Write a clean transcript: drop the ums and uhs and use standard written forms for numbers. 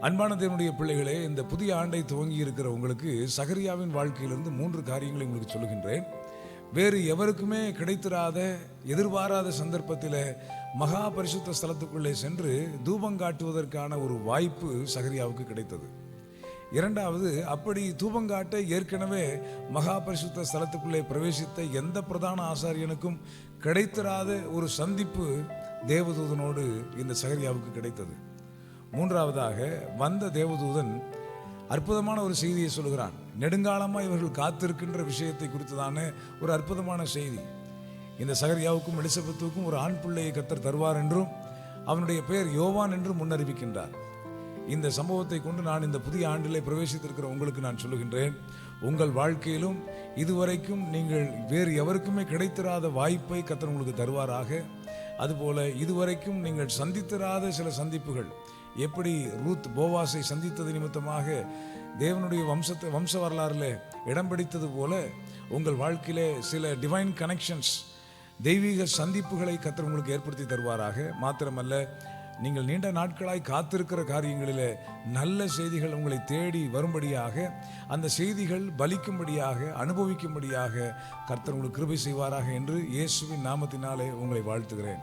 அன்பான தேவனுடைய பிள்ளைகளே, இந்த புதிய ஆண்டை துவங்கி இருக்கிற உங்களுக்கு சகரியாவின் வாழ்க்கையிலிருந்து 3 காரியங்களை உங்களுக்கு சொல்லுகின்றேன். வேறு எவருக்குமே கிடைத்திராத, எதிர்பாராத சந்தர்ப்பத்தில் மகா பரிசுத்த ஸ்தலத்துக்குள்ளே சென்று தூபம் காட்டுவதற்கான ஒரு வாய்ப்பு சகரியாவுக்கு கிடைத்தது. இரண்டாவது, அப்படி தூபங்காட்ட ஏற்கனவே மகா பரிசுத்த ஸ்தலத்துக்குள்ளே பிரவேசித்த எந்த பிரதான ஆசாரியனுக்கும் கிடைத்திராத ஒரு சந்திப்பு தேவதூதனோடு இந்த சகரியாவுக்கு கிடைத்தது. மூன்றாவதாக, வந்த தேவதூதன் அற்புதமான ஒரு செய்தியை சொல்கிறான். நெடுங்காலமாக இவர்கள் காத்திருக்கின்ற விஷயத்தை குறித்ததான ஒரு அற்புதமான செய்தி. இந்த சகரியாவுக்கும் எலிசபெத்துக்கும் ஒரு ஆண் பிள்ளையை கர்த்தர் தருவார் என்றும் அவனுடைய பெயர் யோவான் என்றும் முன்னறிவிக்கின்றார். இந்த சம்பவத்தை கொண்டு நான் இந்த புதிய ஆண்டிலே பிரவேசித்திருக்கிற உங்களுக்கு நான் சொல்லுகின்றேன், உங்கள் வாழ்க்கையிலும் இதுவரைக்கும் நீங்கள் வேறு எவருக்குமே கிடைத்திராத வாய்ப்பை கர்த்தர் உங்களுக்கு தருவாராக. அதுபோல இதுவரைக்கும் நீங்கள் சந்தித்திராத சில சந்திப்புகள், எப்படி ரூத் போவாஸை சந்தித்தது நிமித்தமாக தேவனுடைய வம்ச வரலாறுல இடம் பிடித்தது போல உங்கள் வாழ்க்கையிலே சில டிவைன் கனெக்ஷன்ஸ், தெய்வீக சந்திப்புகளை கர்த்தர் உங்களுக்கு ஏற்படுத்தி தருவாராக. மாத்திரமல்ல, நீங்கள் நீண்ட நாட்களாய் காத்திருக்கிற காரியங்களிலே நல்ல செய்திகள் உங்களை தேடி வரும்படியாக, அந்த செய்திகள் பலிக்கும்படியாக, அனுபவிக்கும்படியாக கர்த்தர் உங்களுக்கு கிருபை செய்வாராக என்று இயேசுவின் நாமத்தினாலே உங்களை வாழ்த்துகிறேன்.